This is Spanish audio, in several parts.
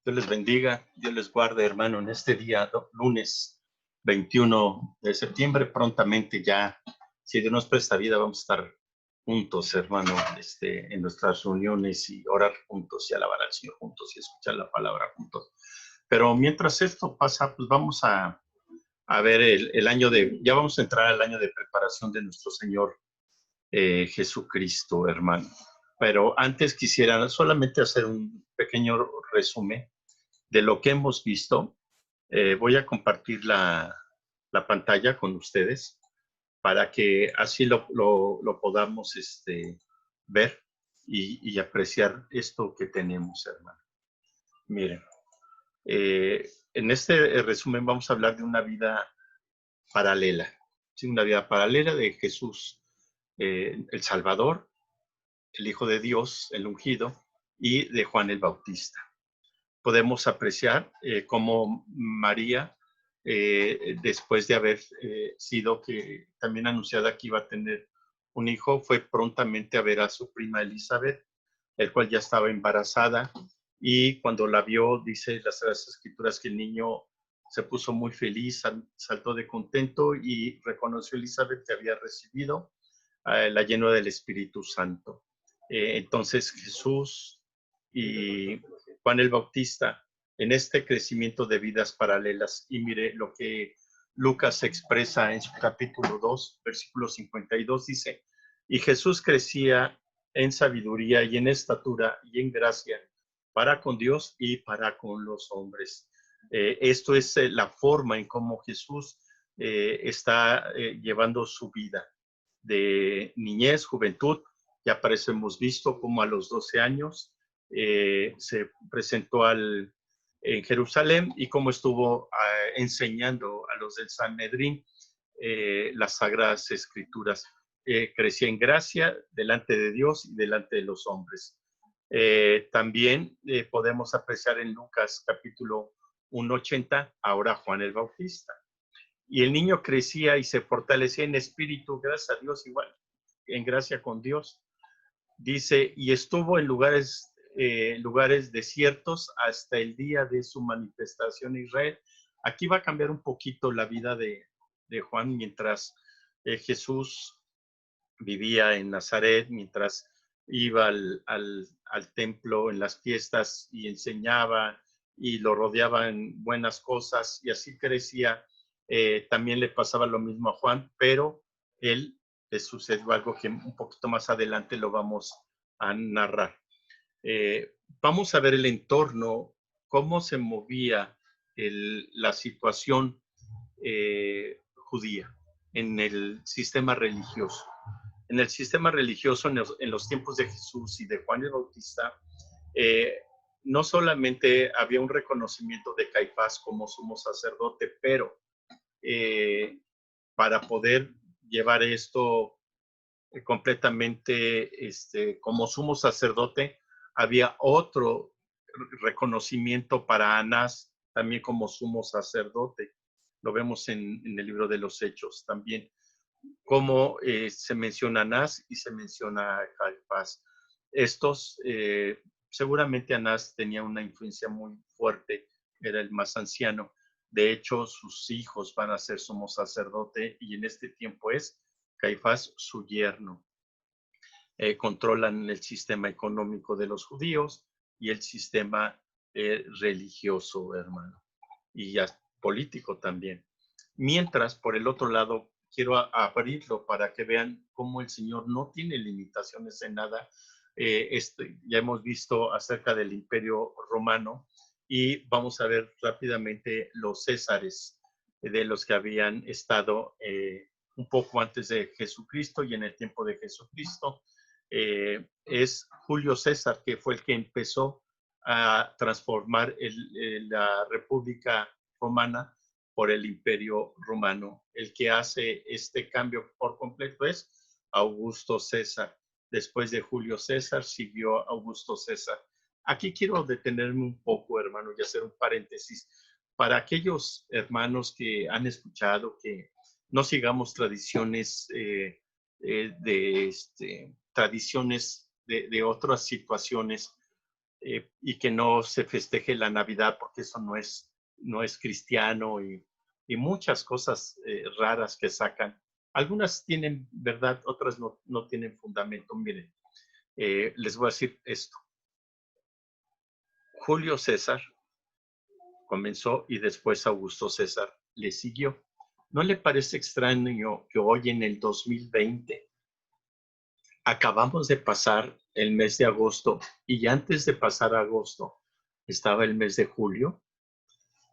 Dios les bendiga, Dios les guarde, hermano, en este día, lunes 21 de septiembre, prontamente ya, si Dios nos presta vida, vamos a estar juntos, hermano, en nuestras reuniones y orar juntos y alabar al Señor juntos y escuchar la palabra juntos. Pero mientras esto pasa, pues vamos a ver el año ya vamos a entrar al año de preparación de nuestro Señor Jesucristo, hermano. Pero antes quisiera solamente hacer un pequeño resumen de lo que hemos visto. Voy a compartir la pantalla con ustedes para que así lo podamos ver y apreciar esto que tenemos, hermano. Miren, en este resumen vamos a hablar de una vida paralela, ¿sí? Una vida paralela de Jesús, el Salvador, el Hijo de Dios, el ungido, y de Juan el Bautista. Podemos apreciar cómo María, después de haber sido que también anunciada que iba a tener un hijo, fue prontamente a ver a su prima Elizabeth, el cual ya estaba embarazada, y cuando la vio, dice las Escrituras que el niño se puso muy feliz, saltó de contento y reconoció a Elizabeth que había recibido, la llenó del Espíritu Santo. Entonces Jesús y Juan el Bautista en este crecimiento de vidas paralelas. Y mire lo que Lucas expresa en su capítulo 2, versículo 52, dice, y Jesús crecía en sabiduría y en estatura y en gracia para con Dios y para con los hombres. Esto es la forma en cómo Jesús está llevando su vida de niñez, juventud. Ya parece hemos visto como a los 12 años se presentó en Jerusalén y cómo estuvo enseñando a los del Sanedrín las Sagradas Escrituras. Crecía en gracia delante de Dios y delante de los hombres. También podemos apreciar en Lucas capítulo 1:80, ahora Juan el Bautista. Y el niño crecía y se fortalecía en espíritu, gracias a Dios, igual, en gracia con Dios. Dice, y estuvo en lugares desiertos hasta el día de su manifestación en Israel. Aquí va a cambiar un poquito la vida de Juan mientras Jesús vivía en Nazaret, mientras iba al templo en las fiestas y enseñaba y lo rodeaban buenas cosas y así crecía. También le pasaba lo mismo a Juan, pero él le sucedió algo que un poquito más adelante lo vamos a narrar. Vamos a ver el entorno, cómo se movía la situación judía en el sistema religioso. En el sistema religioso, en los tiempos de Jesús y de Juan el Bautista, no solamente había un reconocimiento de Caifás como sumo sacerdote, pero para poder llevar esto completamente como sumo sacerdote, había otro reconocimiento para Anás también como sumo sacerdote. Lo vemos en el libro de los Hechos también, como se menciona Anás y se menciona Caifás. Estos, seguramente Anás tenía una influencia muy fuerte, era el más anciano. De hecho, sus hijos van a ser sumo sacerdote y en este tiempo es Caifás su yerno. Controlan el sistema económico de los judíos y el sistema religioso, hermano, y ya político también. Mientras, por el otro lado, quiero abrirlo para que vean cómo el Señor no tiene limitaciones en nada. Ya hemos visto acerca del Imperio Romano y vamos a ver rápidamente los césares de los que habían estado un poco antes de Jesucristo y en el tiempo de Jesucristo. Es Julio César, que fue el que empezó a transformar la República Romana por el Imperio Romano. El que hace este cambio por completo es Augusto César. Después de Julio César siguió Augusto César. Aquí quiero detenerme un poco, hermano, y hacer un paréntesis. Para aquellos hermanos que han escuchado que no sigamos tradiciones tradiciones de otras situaciones, y que no se festeje la Navidad porque eso no es cristiano y muchas cosas raras que sacan. Algunas tienen verdad, otras no tienen fundamento. Miren, les voy a decir esto. Julio César comenzó y después Augusto César le siguió. ¿No le parece extraño que hoy en el 2020 acabamos de pasar el mes de agosto y antes de pasar agosto estaba el mes de julio?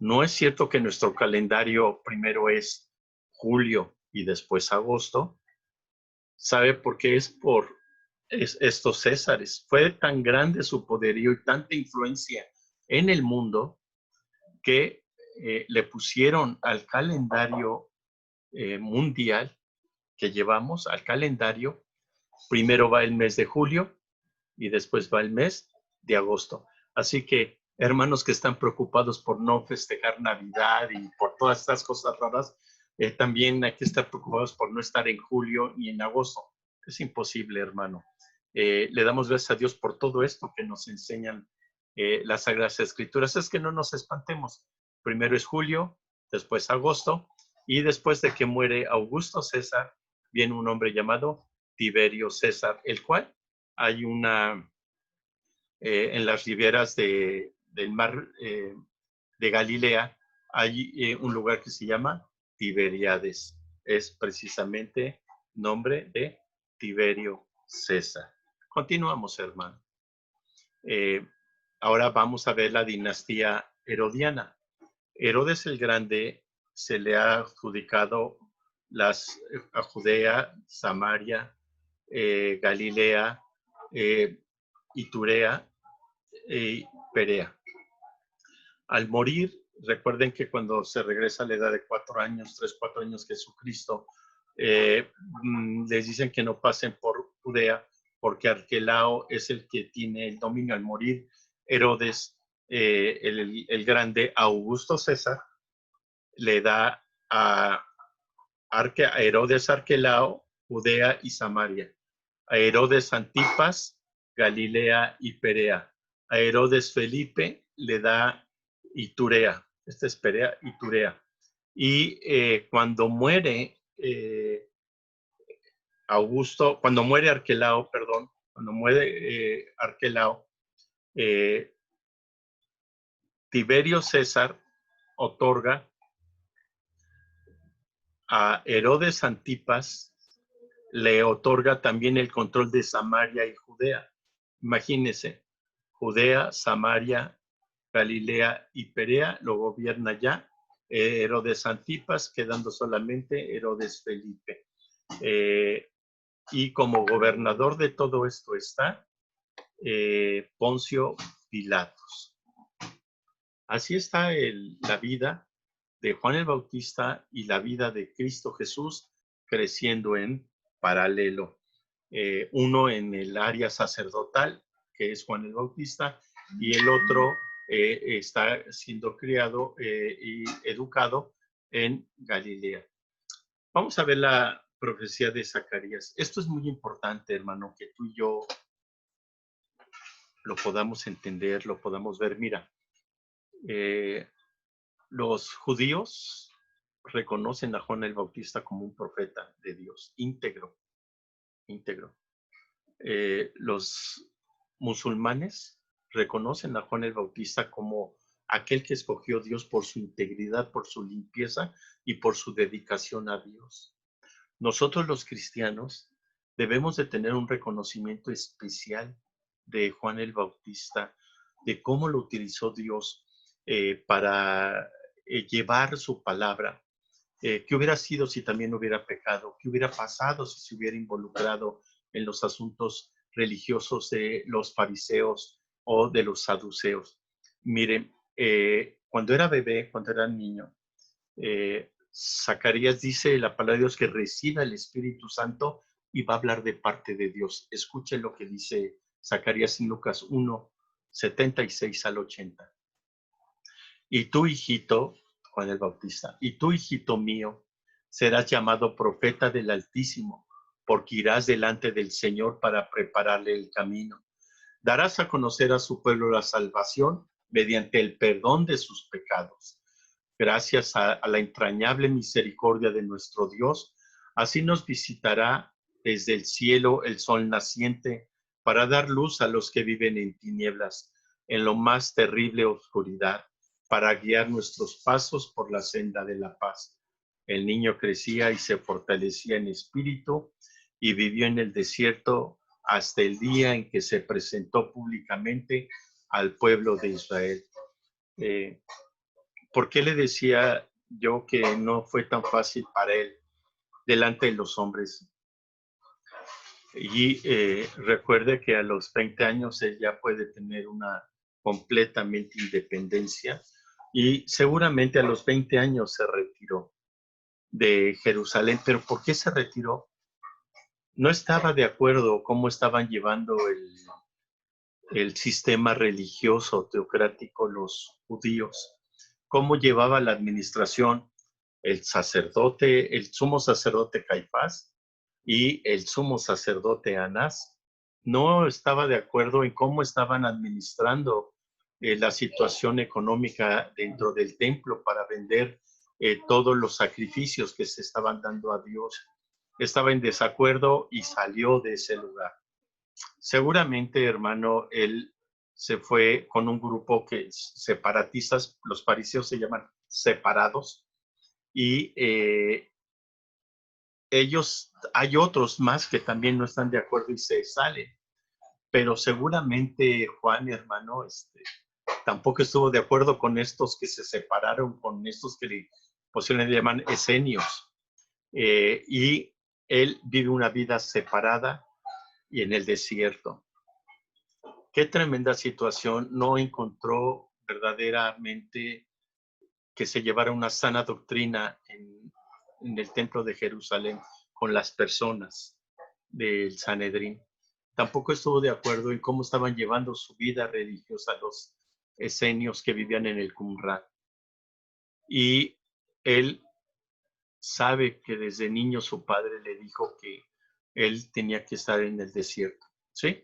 No es cierto que nuestro calendario primero es julio y después agosto. ¿Sabe por qué? Es por estos Césares. Fue tan grande su poderío y tanta influencia en el mundo que le pusieron al calendario mundial que llevamos, al calendario, primero va el mes de julio y después va el mes de agosto. Así que, hermanos que están preocupados por no festejar Navidad y por todas estas cosas raras, también hay que estar preocupados por no estar en julio y en agosto. Es imposible, hermano. Le damos gracias a Dios por todo esto que nos enseñan las Sagradas Escrituras. Es que no nos espantemos. Primero es julio, después agosto, y después de que muere Augusto César, viene un hombre llamado Tiberio César, el cual hay una, en las riberas del mar de Galilea, hay un lugar que se llama Tiberíades. Es precisamente nombre de Tiberio César. Continuamos, hermano. Ahora vamos a ver la dinastía herodiana. Herodes el Grande se le ha adjudicado a Judea, Samaria, Galilea, Iturea y Perea. Al morir, recuerden que cuando se regresa a la edad de 4 años, 3, 4 años Jesucristo, les dicen que no pasen por Judea porque Arquelao es el que tiene el dominio. Al morir Herodes el Grande, a Augusto César le da a Herodes Arquelao, Judea y Samaria, a Herodes Antipas, Galilea y Perea, a Herodes Felipe le da Iturea, esta es Perea, Iturea. Y cuando muere cuando muere Arquelao, perdón, cuando muere Arquelao, Tiberio César otorga a Herodes Antipas, le otorga también el control de Samaria y Judea. Imagínense, Judea, Samaria, Galilea y Perea lo gobierna ya Herodes Antipas, quedando solamente Herodes Felipe. Y como gobernador de todo esto está Poncio Pilatos. Así está la vida de Juan el Bautista y la vida de Cristo Jesús creciendo en paralelo. Uno en el área sacerdotal, que es Juan el Bautista, y el otro está siendo criado y educado en Galilea. Vamos a ver la profecía de Zacarías. Esto es muy importante, hermano, que tú y yo lo podamos entender, lo podamos ver. Mira, los judíos reconocen a Juan el Bautista como un profeta de Dios, íntegro. Los musulmanes reconocen a Juan el Bautista como aquel que escogió Dios por su integridad, por su limpieza y por su dedicación a Dios. Nosotros los cristianos debemos de tener un reconocimiento especial de Juan el Bautista, de cómo lo utilizó Dios para llevar su palabra. ¿Qué hubiera sido si también hubiera pecado? ¿Qué hubiera pasado si se hubiera involucrado en los asuntos religiosos de los fariseos o de los saduceos? Miren, cuando era bebé, cuando era niño, Zacarías dice la palabra de Dios que reciba el Espíritu Santo y va a hablar de parte de Dios. Escuchen lo que dice Zacarías en Lucas 1, 76 al 80. Y tú, hijito, Juan el Bautista, y tú, hijito mío, serás llamado profeta del Altísimo, porque irás delante del Señor para prepararle el camino. Darás a conocer a su pueblo la salvación mediante el perdón de sus pecados. Gracias a la entrañable misericordia de nuestro Dios, así nos visitará desde el cielo el sol naciente para dar luz a los que viven en tinieblas, en lo más terrible oscuridad, para guiar nuestros pasos por la senda de la paz. El niño crecía y se fortalecía en espíritu y vivió en el desierto hasta el día en que se presentó públicamente al pueblo de Israel. ¿Por qué le decía yo que no fue tan fácil para él delante de los hombres? Y recuerde que a los 20 años él ya puede tener una completamente independencia y seguramente a los 20 años se retiró de Jerusalén. ¿Pero por qué se retiró? No estaba de acuerdo cómo estaban llevando el sistema religioso teocrático los judíos, cómo llevaba la administración el sacerdote, el sumo sacerdote Caifás y el sumo sacerdote Anás. No estaba de acuerdo en cómo estaban administrando la situación económica dentro del templo para vender todos los sacrificios que se estaban dando a Dios. Estaba en desacuerdo y salió de ese lugar. Seguramente, hermano, él se fue con un grupo que separatistas, los fariseos se llaman separados, y ellos, hay otros más que también no están de acuerdo y se salen, pero seguramente Juan, hermano, tampoco estuvo de acuerdo con estos que se separaron, con estos que posiblemente llaman esenios, y él vive una vida separada y en el desierto. Qué tremenda situación, no encontró verdaderamente que se llevara una sana doctrina en el templo de Jerusalén con las personas del Sanedrín. Tampoco estuvo de acuerdo en cómo estaban llevando su vida religiosa los esenios que vivían en el Qumran. Y él sabe que desde niño su padre le dijo que él tenía que estar en el desierto, ¿sí?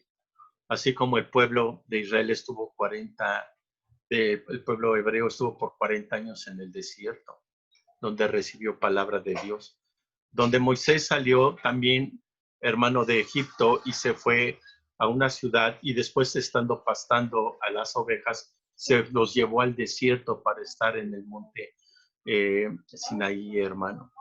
Así como el pueblo de Israel estuvo el pueblo hebreo estuvo por 40 años en el desierto, donde recibió palabra de Dios, donde Moisés salió también, hermano, de Egipto y se fue a una ciudad y después estando pastando a las ovejas, se los llevó al desierto para estar en el monte Sinaí, hermano.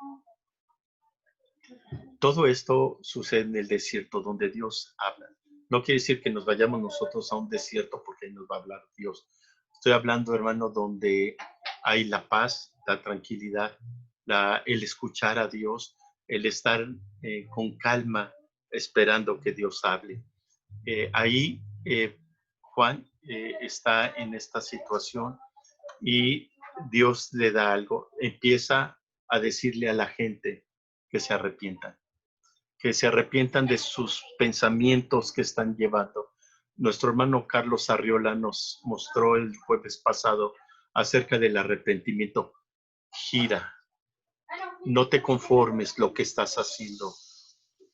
Todo esto sucede en el desierto donde Dios habla. No quiere decir que nos vayamos nosotros a un desierto porque ahí nos va a hablar Dios. Estoy hablando, hermano, donde hay la paz, la tranquilidad, el escuchar a Dios, el estar con calma esperando que Dios hable. Ahí Juan está en esta situación y Dios le da algo. Empieza a decirle a la gente que se arrepientan de sus pensamientos que están llevando. Nuestro hermano Carlos Arriola nos mostró el jueves pasado acerca del arrepentimiento. Gira, no te conformes lo que estás haciendo.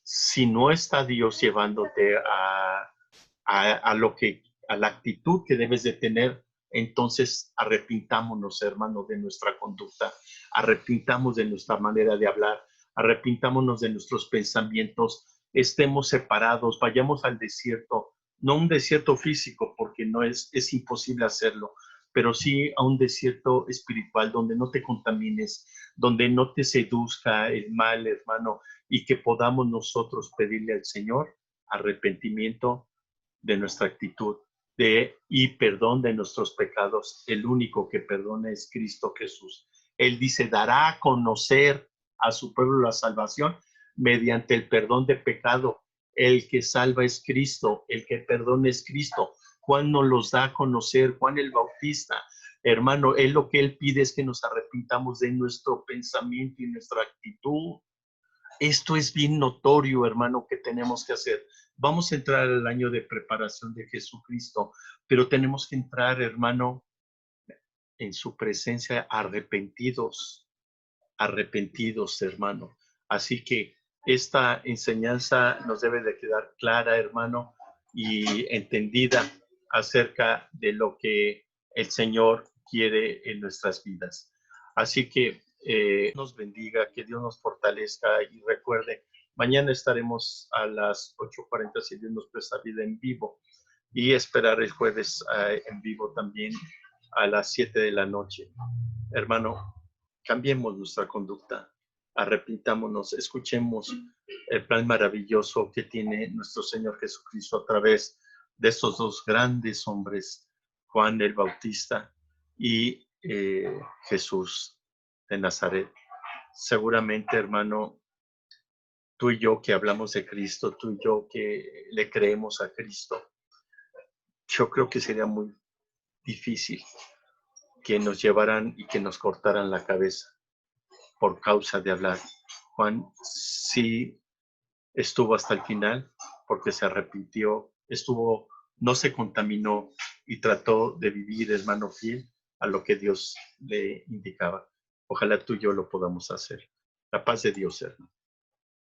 Si no está Dios llevándote a la actitud que debes de tener, entonces arrepintámonos, hermano, de nuestra conducta, arrepintamos de nuestra manera de hablar, arrepintámonos de nuestros pensamientos, estemos separados, vayamos al desierto, no un desierto físico, porque no es imposible hacerlo, pero sí a un desierto espiritual donde no te contamines, donde no te seduzca el mal, hermano, y que podamos nosotros pedirle al Señor arrepentimiento de nuestra actitud y perdón de nuestros pecados. El único que perdona es Cristo Jesús. Él dice, dará a conocer a su pueblo la salvación mediante el perdón de pecado. El que salva es Cristo, el que perdona es Cristo. Juan nos los da a conocer, Juan el Bautista. Hermano, él lo que él pide es que nos arrepintamos de nuestro pensamiento y nuestra actitud. Esto es bien notorio, hermano, que tenemos que hacer. Vamos a entrar al año de preparación de Jesucristo, pero tenemos que entrar, hermano, en su presencia arrepentidos, hermano. Así que esta enseñanza nos debe de quedar clara, hermano, y entendida acerca de lo que el Señor quiere en nuestras vidas. Así que nos bendiga, que Dios nos fortalezca y recuerde, mañana estaremos a las 8:40 si Dios nos presta vida en vivo y esperar el jueves en vivo también a las 7 de la noche. Hermano, cambiemos nuestra conducta, arrepintámonos, escuchemos el plan maravilloso que tiene nuestro Señor Jesucristo a través de estos dos grandes hombres, Juan el Bautista y Jesús de Nazaret. Seguramente, hermano, tú y yo que hablamos de Cristo, tú y yo que le creemos a Cristo, yo creo que sería muy difícil que nos llevaran y que nos cortaran la cabeza por causa de hablar. Juan sí estuvo hasta el final porque se arrepintió, no se contaminó y trató de vivir, hermano, fiel a lo que Dios le indicaba. Ojalá tú y yo lo podamos hacer. La paz de Dios, hermano.